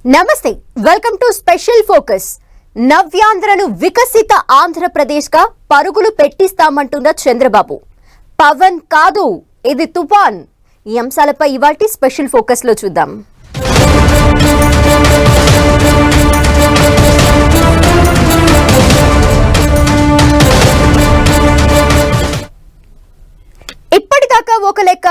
నమస్తే, welcome to special focus. నవ్యాంధ్రను వికసిత ఆంధ్రప్రదేశ్ గా పరుగులు పెట్టిస్తామంటున్న చంద్రబాబు. పవన్ కాదు, ఇది తుఫాన్. ఈ అంశాలపై ఇవాల్టి స్పెషల్ ఫోకస్ లో చూద్దాం. ఇప్పటిదాకా ఒక లెక్క,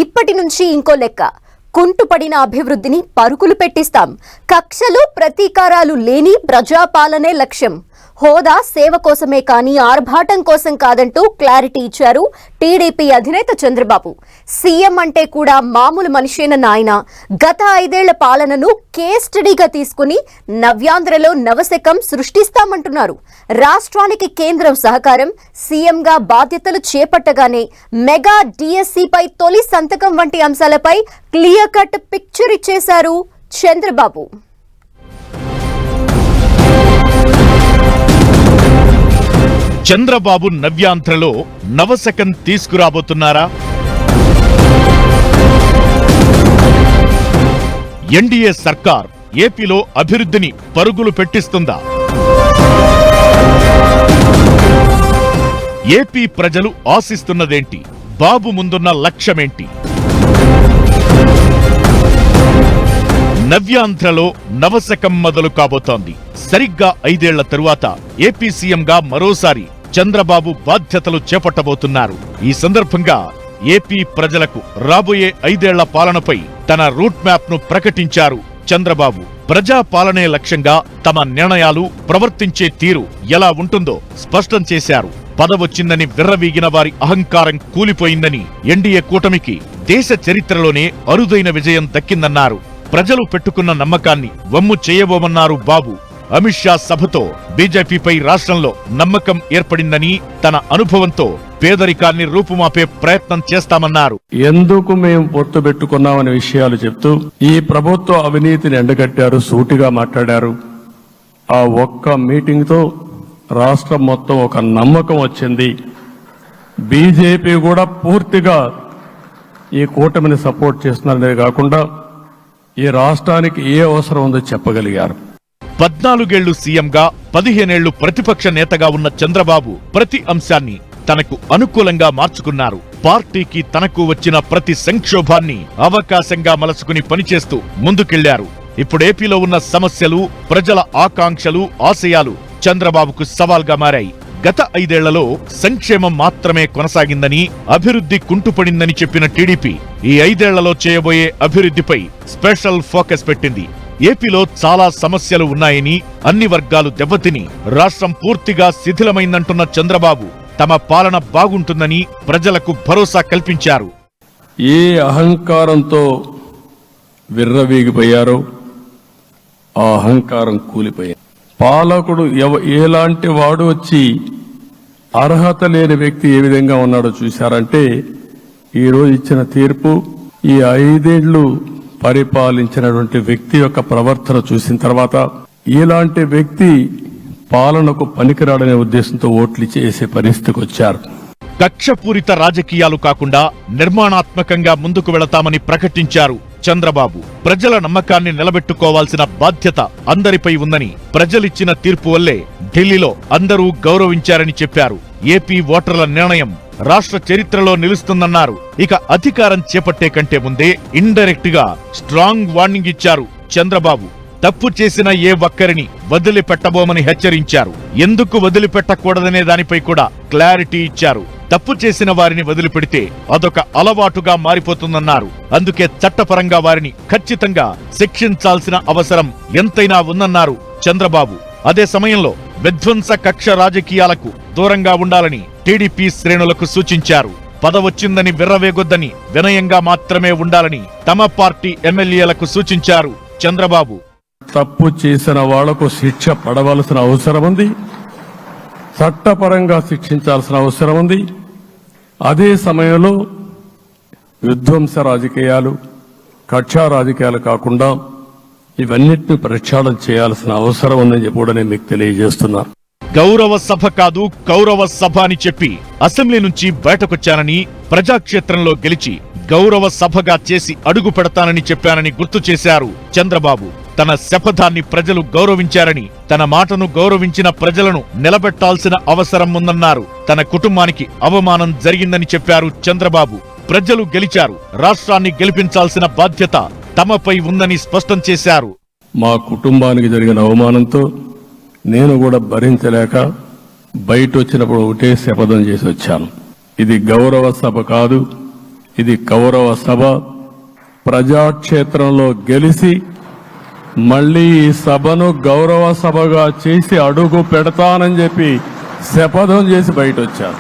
ఇప్పటి నుంచి ఇంకో లెక్క. కుంటుపడిన అభివృద్ధిని పరుగులు పెట్టిస్తాం. కక్షలు ప్రతీకారాలు లేని ప్రజాపాలనే లక్ష్యం. హోదా సేవ కోసమే కానీ ఆర్భాటం కోసం కాదంటూ క్లారిటీ ఇచ్చారు టీడీపీ అధినేత చంద్రబాబు. సీఎం అంటే కూడా మామూలు మనిషేనన్న ఆయన గత 5 ఏళ్ల పాలనను కేస్ స్టడీగా తీసుకుని నవ్యాంధ్రలో నవశకం సృష్టిస్తామంటున్నారు. రాష్ట్రానికి కేంద్రం సహకారం, సీఎంగా బాధ్యతలు చేపట్టగానే మెగా డిఎస్సిపై తొలి సంతకం వంటి అంశాలపై క్లియర్ కట్ పిక్చర్ ఇచ్చేశారు చంద్రబాబు. చంద్రబాబు నవ్యాంధ్రలో నవశకం తీసుకురాబోతున్నారా? ఎన్డీఏ సర్కార్ ఏపీలో అభివృద్ధిని పరుగులు పెట్టిస్తుందా? ఏపీ ప్రజలు ఆశిస్తున్నదేంటి? బాబు ముందున్న లక్ష్యమేంటి? నవ్యాంధ్రలో నవశకం మొదలు కాబోతోంది. సరిగ్గా 5 ఏళ్ల తరువాత ఏపీ సీఎంగా మరోసారి చంద్రబాబు బాధ్యతలు చేపట్టబోతున్నారు. ఈ సందర్భంగా ఏపీ ప్రజలకు రాబోయే 5 ఏళ్ల పాలనపై తన రూట్ మ్యాప్ ను ప్రకటించారు చంద్రబాబు. ప్రజా పాలనే లక్ష్యంగా తమ నిర్ణయాలు, ప్రవర్తించే తీరు ఎలా ఉంటుందో స్పష్టం చేశారు. పదవొచ్చిందని విర్రవీగిన వారి అహంకారం కూలిపోయిందని, ఎన్డీఏ కూటమికి దేశ చరిత్రలోనే అరుదైన విజయం దక్కిందన్నారు. ప్రజలు పెట్టుకున్న నమ్మకాన్ని వమ్ము చేయబోమన్నారు బాబు. అమిత్ షా సభతో బీజేపీపై రాష్ట్రంలో నమ్మకం ఏర్పడిందని, తన అనుభవంతో పేదరికాన్ని రూపుమాపే ప్రయత్నం చేస్తామన్నారు. ఎందుకు మేము పొత్తు పెట్టుకున్నామనే విషయాలు చెప్తూ ఈ ప్రభుత్వ అవినీతిని ఎండగట్టారు, సూటిగా మాట్లాడారు. ఆ ఒక్క మీటింగ్ తో రాష్ట్రం మొత్తం ఒక నమ్మకం వచ్చింది. బీజేపీ కూడా పూర్తిగా ఈ కూటమిని సపోర్ట్ చేస్తున్నారనే కాకుండా ఈ రాష్ట్రానికి ఏ అవసరం ఉందో చెప్పగలిగారు. 14 ఏళ్లు సీఎంగా, 15 ఏళ్లు ప్రతిపక్ష నేతగా ఉన్న చంద్రబాబు ప్రతి అంశాన్ని తనకు అనుకూలంగా మార్చుకున్నారు. పార్టీకి తనకు వచ్చిన ప్రతి సంక్షోభాన్ని అవకాశంగా మలచుకుని పనిచేస్తూ ముందుకెళ్లారు. ఇప్పుడు ఏపీలో ఉన్న సమస్యలు, ప్రజల ఆకాంక్షలు, ఆశయాలు చంద్రబాబుకు సవాల్గా మారాయి. గత 5 ఏళ్లలో సంక్షేమం మాత్రమే కొనసాగిందని, అభివృద్ధి కుంటుపడిందని చెప్పిన టీడీపీ ఈ 5 ఏళ్లలో చేయబోయే అభివృద్ధిపై స్పెషల్ ఫోకస్ పెట్టింది. ఏపీలో చాలా సమస్యలు ఉన్నాయని, అన్ని వర్గాలు దెబ్బతిని రాష్ట్రం పూర్తిగా శిథిలమైందంటున్న చంద్రబాబు తమ పాలన బాగుంటుందని ప్రజలకు భరోసా కల్పించారు. ఏ అహంకారంతో విర్రవీగిపోయారో ఆ అహంకారం కూలిపోయారు. పాలకుడు ఎలాంటి వాడు వచ్చి అర్హత లేని వ్యక్తి ఏ విధంగా ఉన్నాడో చూశారంటే, ఈరోజు ఇచ్చిన తీర్పు ఈ 5 ఏళ్లు పరిపాలించినటువంటి వ్యక్తి యొక్క ప్రవర్తన చూసిన తర్వాత ఇలాంటి వ్యక్తి పాలనకు పనికిరాడనే ఉద్దేశంతో ఓట్లు చేసే పరిస్థితికి వచ్చారు. కక్షపూరిత రాజకీయాలు కాకుండా నిర్మాణాత్మకంగా ముందుకు వెళతామని ప్రకటించారు చంద్రబాబు. ప్రజల నమ్మకాన్ని నిలబెట్టుకోవాల్సిన బాధ్యత అందరిపై ఉందని, ప్రజలిచ్చిన తీర్పు వల్లే ఢిల్లీలో అందరూ గౌరవించారని చెప్పారు. ఏపీ ఓటర్ల నిర్ణయం రాష్ట్ర చరిత్రలో నిలుస్తుందన్నారు. ఇక అధికారం చేపట్టే కంటే ముందే ఇండైరెక్ట్ గా స్ట్రాంగ్ వార్నింగ్ ఇచ్చారు చంద్రబాబు. తప్పు చేసిన ఏ ఒక్కరిని వదిలిపెట్టబోమని హెచ్చరించారు. ఎందుకు వదిలిపెట్టకూడదనే దానిపై కూడా క్లారిటీ ఇచ్చారు. తప్పు చేసిన వారిని వదిలిపెడితే అదొక అలవాటుగా మారిపోతుందన్నారు. అందుకే చట్టపరంగా వారిని ఖచ్చితంగా శిక్షించాల్సిన అవసరం ఎంతైనా ఉందన్నారు చంద్రబాబు. అదే సమయంలో విధ్వంస కక్ష రాజకీయాలకు దూరంగా ఉండాలని టీడీపీ శ్రేణులకు సూచించారు. పదవొచ్చిందని విర్రవేగొద్దని, వినయంగా మాత్రమే ఉండాలని తమ పార్టీ ఎమ్మెల్యేలకు సూచించారు చంద్రబాబు. తప్పు చేసిన వాళ్లకు శిక్ష పడవలసిన అవసరం ఉంది, చట్టపరంగా శిక్షించాల్సిన అవసరం ఉంది. అదే సమయంలో విధ్వంస రాజకీయాలు, కక్షా రాజకీయాలు కాకుండా ఇవన్నిటిని ప్రక్షాళన చేయాల్సిన అవసరం ఉందని కూడా నేను మీకు తెలియజేస్తున్నా. గౌరవ సభ కాదు, కౌరవ సభ అని చెప్పి అసెంబ్లీ నుంచి బయటకొచ్చానని, ప్రజాక్షేత్రంలో గెలిచి గౌరవ సభగా చేసి అడుగు పెడతానని చెప్పానని గుర్తు చేశారు చంద్రబాబు. తన శపథాన్ని ప్రజలు గౌరవించారని, తన మాటను గౌరవించిన ప్రజలను నిలబెట్టాల్సిన అవసరం ఉందన్నారు. తన కుటుంబానికి అవమానం జరిగిందని చెప్పారు చంద్రబాబు. ప్రజలు గెలిచారు, రాష్ట్రాన్ని గెలిపించాల్సిన బాధ్యత తమపై ఉందని స్పష్టం చేశారు. మా కుటుంబానికి జరిగిన అవమానంతో నేను కూడా భరించలేక బయట వచ్చినప్పుడు ఒకటే శపథం చేసి వచ్చాను. ఇది గౌరవ సభ కాదు, ఇది కౌరవ సభ. ప్రజాక్షేత్రంలో గెలిచి మళ్లీ ఈ సభను గౌరవ సభగా చేసి అడుగు పెడతానని చెప్పి శపథం చేసి బయట వచ్చాను.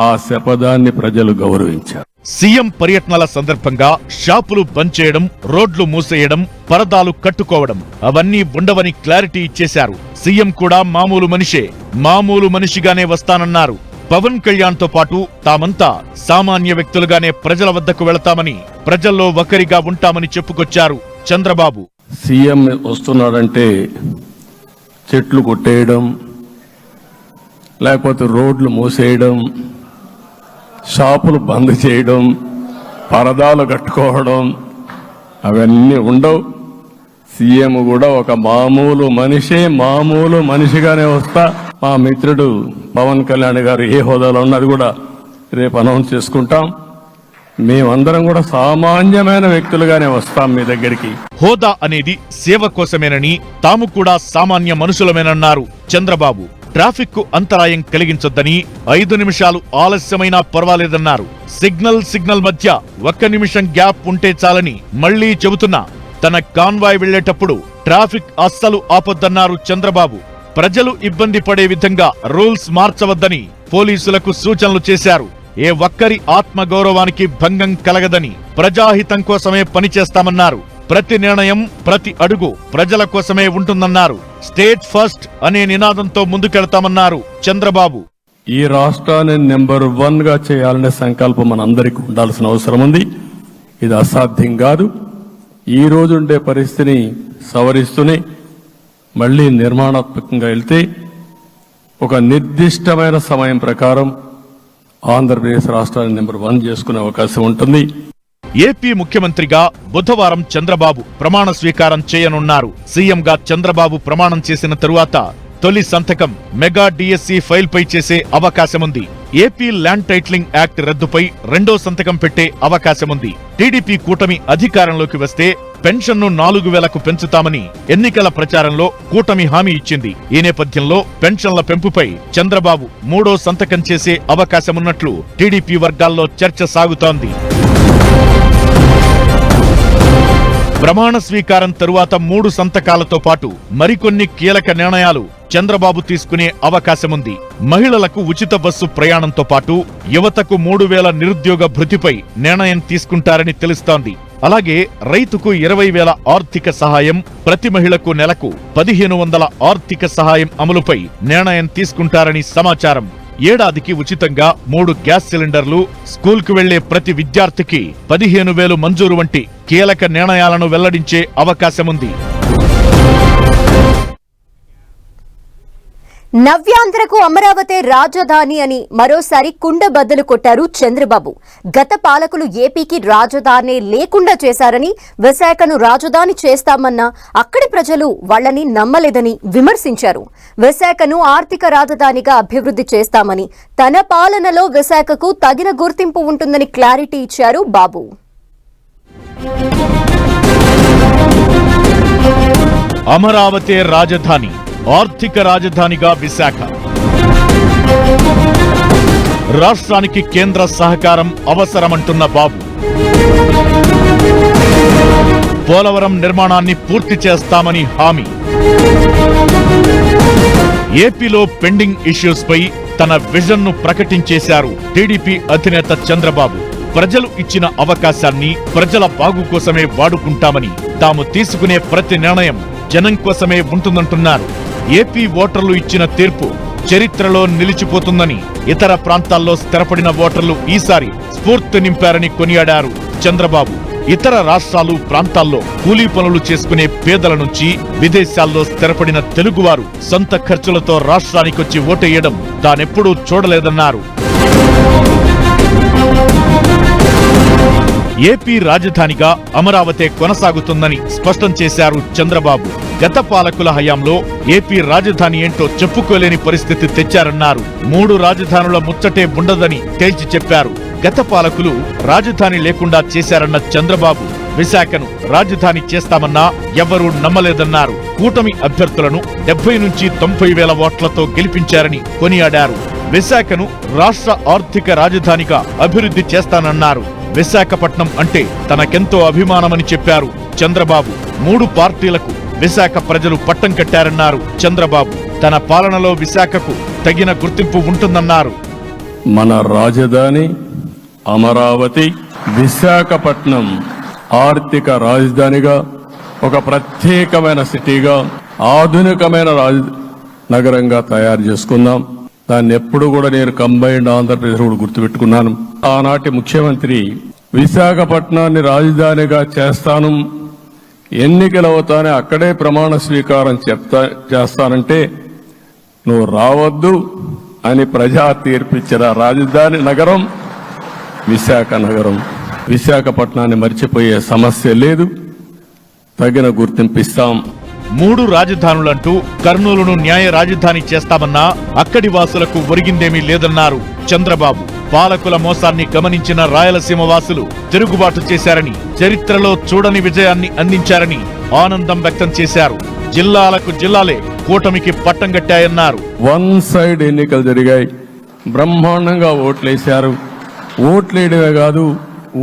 ఆ శపథాన్ని ప్రజలు గౌరవించారు. సీఎం పర్యటనల సందర్భంగా షాపులు బంద్ చేయడం, రోడ్లు మూసేయడం, పరదాలు కట్టుకోవడం అవన్నీ ఉండవని క్లారిటీ ఇచ్చేశారు. సీఎం కూడా మామూలు మనిషే, మామూలు మనిషిగానే వస్తానన్నారు. పవన్ కళ్యాణ్ తో పాటు తామంతా సామాన్య వ్యక్తులుగానే ప్రజల వద్దకు వెళతామని, ప్రజల్లో ఒకరిగా ఉంటామని చెప్పుకొచ్చారు చంద్రబాబు. సీఎం వస్తున్నాడంటే చెట్లు కొట్టేయడం, లేకపోతే రోడ్లు మూసేయడం, షాపులు బంద్ చేయడం, పరదాలు కట్టుకోవడం అవన్నీ ఉండవు. సీఎం కూడా ఒక మామూలు మనిషే, మామూలు మనిషిగానే వస్తా. మా మిత్రుడు పవన్ కళ్యాణ్ గారు ఏ హోదాలో ఉన్నది కూడా రేపు అనౌన్స్ చేసుకుంటాం. మేమందరం కూడా సామాన్యమైన వ్యక్తులుగానే వస్తాం మీ దగ్గరికి. హోదా అనేది సేవ కోసమేనని, తాము కూడా సామాన్య మనుషులమేనన్నారు చంద్రబాబు. ట్రాఫిక్ కు అంతరాయం కలిగించొద్దని, 5 నిమిషాలు ఆలస్యమైనా పర్వాలేదన్నారు. సిగ్నల్ మధ్య 1 నిమిషం గ్యాప్ ఉంటే చాలని మళ్లీ చెబుతున్నా. తన కాన్వాయ్ వెళ్లేటప్పుడు ట్రాఫిక్ అస్సలు ఆపొద్దన్నారు చంద్రబాబు. ప్రజలు ఇబ్బంది పడే విధంగా రూల్స్ మార్చవద్దని పోలీసులకు సూచనలు చేశారు. ఏ ఒక్కరి ఆత్మగౌరవానికి భంగం కలగదని, ప్రజాహితం కోసమే పనిచేస్తామన్నారు. ప్రతి నిర్ణయం, ప్రతి అడుగు ప్రజల కోసమే ఉంటుందన్నారు. స్టేట్ ఫస్ట్ అనే నినాదంతో ముందుకెళ్తామన్నారు చంద్రబాబు. ఈ రాష్ట్రాన్ని నెంబర్ 1 గా చేయాలనే సంకల్పం మనందరికీ ఉండాల్సిన అవసరం ఉంది. ఇది అసాధ్యం కాదు. ఈ రోజు ఉండే పరిస్థితిని సవరిస్తూనే మళ్లీ నిర్మాణాత్మకంగా వెళ్తే ఒక నిర్దిష్టమైన సమయం ప్రకారం ఆంధ్రప్రదేశ్ రాష్ట్రాన్ని నెంబర్ 1 చేసుకునే అవకాశం ఉంటుంది. ఏపీ ముఖ్యమంత్రిగా బుధవారం చంద్రబాబు ప్రమాణ స్వీకారం చేయనున్నారు. సీఎంగా చంద్రబాబు ప్రమాణం చేసిన తరువాత తొలి సంతకం మెగా డిఎస్సి ఫైల్ పై చేసే అవకాశముంది. ఏపీ ల్యాండ్ టైటిలింగ్ యాక్ట్ రద్దుపై రెండో సంతకం పెట్టే అవకాశముంది. టీడీపీ కూటమి అధికారంలోకి వస్తే పెన్షన్ను 4,000కు పెంచుతామని ఎన్నికల ప్రచారంలో కూటమి హామీ ఇచ్చింది. ఈ నేపథ్యంలో పెన్షన్ల పెంపుపై చంద్రబాబు మూడో సంతకం చేసే అవకాశమున్నట్లు టీడీపీ వర్గాల్లో చర్చ సాగుతోంది. ప్రమాణ స్వీకారం తరువాత 3 సంతకాలతో పాటు మరికొన్ని కీలక నిర్ణయాలు చంద్రబాబు తీసుకునే అవకాశముంది. మహిళలకు ఉచిత బస్సు ప్రయాణంతో పాటు యువతకు 3,000 నిరుద్యోగ భృతిపై నిర్ణయం తీసుకుంటారని తెలుస్తోంది. అలాగే రైతుకు 20,000 ఆర్థిక సహాయం, ప్రతి మహిళకు నెలకు 1,500 ఆర్థిక సహాయం అమలుపై నిర్ణయం తీసుకుంటారని సమాచారం. ఏడాదికి ఉచితంగా 3 గ్యాస్ సిలిండర్లు, స్కూల్కు వెళ్లే ప్రతి విద్యార్థికి 15,000 మంజూరు వంటి కీలక నిర్ణయాలను వెల్లడించే అవకాశముంది. నవ్యాంధ్రకు అమరావతి రాజధాని అని మరోసారి కుండబద్దలు కొట్టారు చంద్రబాబు. గత పాలకులు ఏపీకి రాజధాని లేకుండా చేశారని, విశాఖను రాజధాని చేస్తామన్నా అక్కడి ప్రజలు వాళ్లని నమ్మలేదని విమర్శించారు. విశాఖను ఆర్థిక రాజధానిగా అభివృద్ధి చేస్తామని, తన పాలనలో విశాఖకు తగిన గుర్తింపు ఉంటుందని క్లారిటీ ఇచ్చారు బాబు. అమరావతి రాజధాని, ఆర్థిక రాజధానిగా విశాఖ. రాష్ట్రానికి కేంద్ర సహకారం అవసరమంటున్న బాబు. పోలవరం నిర్మాణాన్ని పూర్తి చేస్తామని హామీ. ఏపీలో పెండింగ్ ఇష్యూస్ పై తన విజన్ ను ప్రకటించేశారు టీడీపీ అధినేత చంద్రబాబు. ప్రజలు ఇచ్చిన అవకాశాన్ని ప్రజల బాగు కోసమే వాడుకుంటామని, తాము తీసుకునే ప్రతి నిర్ణయం జనం కోసమే ఉంటుందంటున్నారు. ఏపీ ఓటర్లు ఇచ్చిన తీర్పు చరిత్రలో నిలిచిపోతుందని, ఇతర ప్రాంతాల్లో స్థిరపడిన ఓటర్లు ఈసారి స్ఫూర్తి నింపారని కొనియాడారు చంద్రబాబు. ఇతర రాష్ట్రాలు, ప్రాంతాల్లో కూలీ పనులు చేసుకునే పేదల నుంచి విదేశాల్లో స్థిరపడిన తెలుగువారు సొంత ఖర్చులతో రాష్ట్రానికొచ్చి ఓటేయడం తానెప్పుడూ చూడలేదన్నారు. ఏపీ రాజధానిగా అమరావతి కొనసాగుతుందని స్పష్టం చేశారు చంద్రబాబు. గత పాలకుల హయాంలో ఏపీ రాజధాని ఏంటో చెప్పుకోలేని పరిస్థితి తెచ్చారన్నారు. 3 రాజధానుల ముచ్చటే ఉండదని తేల్చి చెప్పారు. గత పాలకులు రాజధాని లేకుండా చేశారన్న చంద్రబాబు విశాఖను రాజధాని చేస్తామన్నా ఎవరూ నమ్మలేదన్నారు. కూటమి అభ్యర్థులను 70 నుంచి 90 వేల ఓట్లతో గెలిపించారని కొనియాడారు. విశాఖను రాష్ట్ర ఆర్థిక రాజధానిగా అభివృద్ధి చేస్తానన్నారు. విశాఖపట్నం అంటే తనకెంతో అభిమానమని చెప్పారు చంద్రబాబు. 3 పార్టీలకు విశాఖ ప్రజలు పట్టం కట్టారన్నారు చంద్రబాబు. తన పాలనలో విశాఖకు తగిన గుర్తింపు ఉంటుందన్నారు. మన రాజధాని అమరావతి, విశాఖపట్నం ఆర్థిక రాజధానిగా, ఒక ప్రత్యేకమైన సిటీగా, ఆధునికమైన నగరంగా తయారు చేసుకుందాం. దాన్ని ఎప్పుడు కూడా నేను కంబైన్డ్ ఆంధ్రప్రదేశ్ కూడా గుర్తుపెట్టుకున్నాను. ఆనాటి ముఖ్యమంత్రి విశాఖపట్నాన్ని రాజధానిగా చేస్తాను, ఎన్నికలు అవుతానే అక్కడే ప్రమాణ స్వీకారం చేస్తానంటే నువ్వు రావద్దు అని ప్రజా తీర్పిచ్చిన రాజధాని నగరం విశాఖ నగరం. విశాఖపట్నాన్ని మర్చిపోయే సమస్య లేదు, తగిన గుర్తింపిస్తాం. 3 రాజధానులంటూ కర్నూలును న్యాయ రాజధాని చేస్తామన్నా అక్కడి వాసులకు ఒరిగిందేమీ లేదన్నారు చంద్రబాబు. పాలకుల మోసాన్ని గమనించిన రాయలసీమ వాసులు తిరుగుబాటు చేశారని, చరిత్రలో చూడని విజయాన్ని అందించారని ఆనందం వ్యక్తం చేశారు. జిల్లాలకు జిల్లాలే కూటమికి పట్టం కట్టాయన్నారు. 1 సైడ్ ఎన్నికలు జరిగాయి, బ్రహ్మాండంగా ఓట్లేశారు. ఓట్లేయడమే కాదు,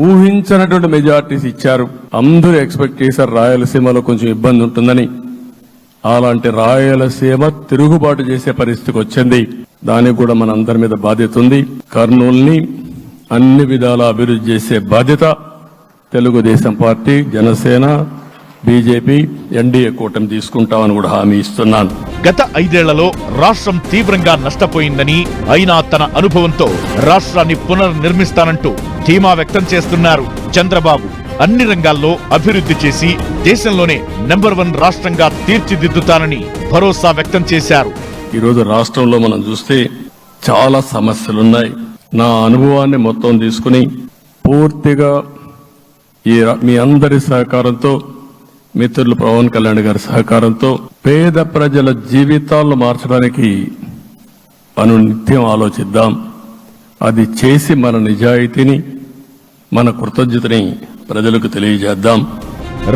ఊహించినటువంటి మెజార్టీస్ ఇచ్చారు. అందరూ ఎక్స్పెక్ట్ చేశారు రాయలసీమలో కొంచెం ఇబ్బంది ఉంటుందని. అలాంటి రాయలసీమ తిరుగుబాటు చేసే పరిస్థితికి వచ్చింది. దానికి కూడా మన అందరి మీద బాధ్యత ఉంది. కర్నూలుని అన్ని విధాలా అభివృద్ధి చేసే బాధ్యత Telugu Desam party, Janasena, BJP, NDA కూటమి తీసుకుంటామని కూడా హామీ ఇస్తున్నాను. గత 5 ఏళ్లలో రాష్ట్రం తీవ్రంగా నష్టపోయిందని, అయినా తన అనుభవంతో రాష్ట్రాన్ని పునర్నిర్మిస్తానంటూ ధీమా వ్యక్తం చేస్తున్నారు చంద్రబాబు. అన్ని రంగాల్లో అభివృద్ధి చేసి దేశంలోనే నెంబర్ 1 రాష్ట్రంగా తీర్చిదిద్దుతానని భరోసా వ్యక్తం చేశారు. ఈరోజు రాష్ట్రంలో మనం చూస్తే చాలా సమస్యలున్నాయి. నా అనుభవాన్ని మొత్తం తీసుకుని పూర్తిగా మీ అందరి సహకారంతో, మిత్రులు పవన్ కళ్యాణ్ గారి సహకారంతో పేద ప్రజల జీవితాలను మార్చడానికి నిత్యం ఆలోచిద్దాం. అది చేసి మన నిజాయితీని, మన కృతజ్ఞతని ప్రజలకు తెలియజేద్దాం.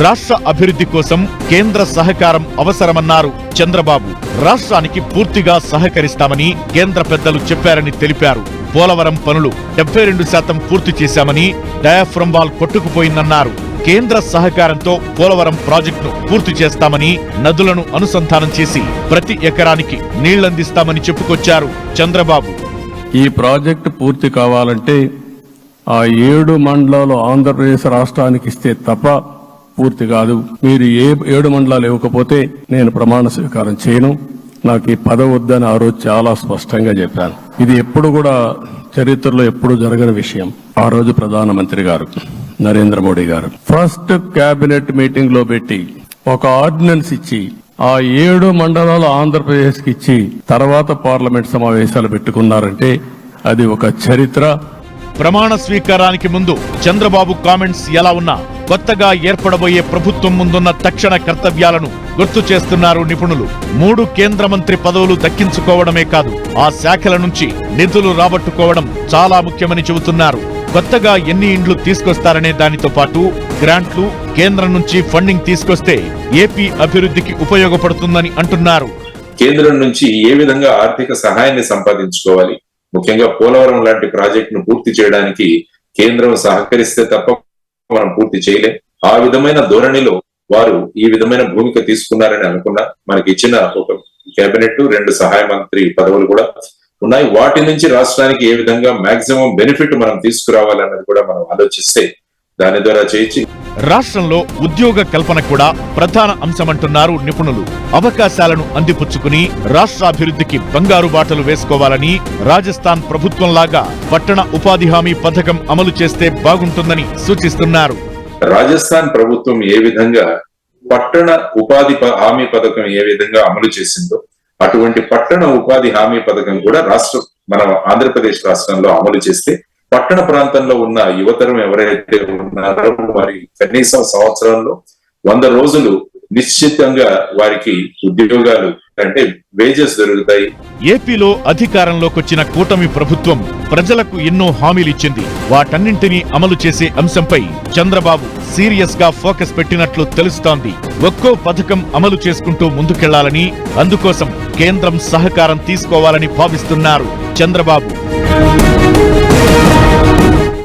రాష్ట్ర అభివృద్ధి కోసం కేంద్ర సహకారం అవసరమన్నారు చంద్రబాబు. రాష్ట్రానికి పూర్తిగా సహకరిస్తామని కేంద్ర పెద్దలు చెప్పారని తెలిపారు. పోలవరం పనులు 72% పూర్తి చేశామని, డయాఫ్రమ్ వాల్ కొట్టుకుపోయిందన్నారు. కేంద్ర సహకారంతో పోలవరం ప్రాజెక్టును పూర్తి చేస్తామని, నదులను అనుసంధానం చేసి ప్రతి ఎకరానికి నీళ్లందిస్తామని చెప్పుకొచ్చారు చంద్రబాబు. ఈ ప్రాజెక్టు పూర్తి కావాలంటే ఆ 7 మండలాలు ఆంధ్రప్రదేశ్ రాష్ట్రానికి ఇస్తే తప్ప పూర్తి కాదు. మీరు 7 మండలాలు ఇవ్వకపోతే నేను ప్రమాణ స్వీకారం చేయను, నాకు ఈ పదవి వద్దని ఆ రోజు చాలా స్పష్టంగా చెప్పాను. ఇది ఎప్పుడు కూడా చరిత్రలో ఎప్పుడు జరగని విషయం. ఆ రోజు ప్రధానమంత్రి గారు నరేంద్ర మోడీ గారు ఫస్ట్ కేబినెట్ మీటింగ్ లో పెట్టి ఒక ఆర్డినెన్స్ ఇచ్చి ఆ 7 మండలాలు ఆంధ్రప్రదేశ్ కి ఇచ్చి తర్వాత పార్లమెంట్ సమావేశాలు పెట్టుకున్నారంటే అది ఒక చరిత్ర. ప్రమాణ స్వీకారానికి ముందు చంద్రబాబు కామెంట్స్ ఎలా ఉన్నా కొత్తగా ఏర్పడబోయే ప్రభుత్వం ముందున్న తక్షణ కర్తవ్యాలను గుర్తు చేస్తున్నారు నిపుణులు. 3 కేంద్ర మంత్రి పదవులు దక్కించుకోవడమే కాదు, ఆ శాఖల నుంచి నిధులు రాబట్టుకోవడం చాలా ముఖ్యమని చెబుతున్నారు. కొత్తగా ఎన్ని ఇండ్లు తీసుకొస్తారనే దానితో పాటు గ్రాంట్లు, కేంద్రం నుంచి ఫండింగ్ తీసుకొస్తే ఏపీ అభివృద్ధికి ఉపయోగపడుతుందని అంటున్నారు. కేంద్రం నుంచి ఏ విధంగా ఆర్థిక సహాయాన్ని సంపాదించుకోవాలి, ముఖ్యంగా పోలవరం లాంటి ప్రాజెక్టును పూర్తి చేయడానికి కేంద్రం సహకరిస్తే తప్ప మనం పూర్తి చేయలేం. ఆ విధమైన ధోరణిలో వారు ఈ విధమైన భూమిక తీసుకున్నారని అనుకున్నా. మనకి ఇచ్చిన ఒక కేబినెట్, 2 సహాయ మంత్రి పదవులు కూడా ఉన్నాయి. వాటి నుంచి రాష్ట్రానికి ఏ విధంగా మాక్సిమం బెనిఫిట్ మనం తీసుకురావాలన్నది కూడా మనం ఆలోచిస్తే దాని ద్వారా చేయించి రాష్ట్రంలో ఉద్యోగ కల్పన కూడా ప్రధాన అంశమంటున్నారు నిపుణులు. అవకాశాలను అందిపుచ్చుకుని రాష్ట్రాభివృద్ధికి బంగారు బాటలు వేసుకోవాలని, రాజస్థాన్ ప్రభుత్వంలాగా పట్టణ ఉపాధి హామీ పథకం అమలు చేస్తే బాగుంటుందని సూచిస్తున్నారు. రాజస్థాన్ ప్రభుత్వం ఏ విధంగా పట్టణ ఉపాధి హామీ పథకం ఏ విధంగా అమలు చేసిందో అటువంటి పట్టణ ఉపాధి హామీ పథకం కూడా మన ఆంధ్రప్రదేశ్ రాష్ట్రంలో అమలు చేస్తే పట్టణ ప్రాంతంలో ఉన్న యువతరం ఎవరైతే ఉన్నారో వారి కనీసం సంవత్సరంలో 100 రోజులు నిశ్చితంగా వారికి ఉద్యోగాలు అంటే వేజెస్ దొరుకుతాయి. ఏపీలో అధికారంలోకొచ్చిన కూటమి ప్రభుత్వం ప్రజలకు ఎన్నో హామీలిచ్చింది. వాటన్నింటినీ అమలు చేసే అంశంపై చంద్రబాబు సీరియస్ గా ఫోకస్ పెట్టినట్లు తెలుస్తోంది. ఒక్కో పథకం అమలు చేసుకుంటూ ముందుకెళ్లాలని, అందుకోసం కేంద్రం సహకారం తీసుకోవాలని భావిస్తున్నారు చంద్రబాబు.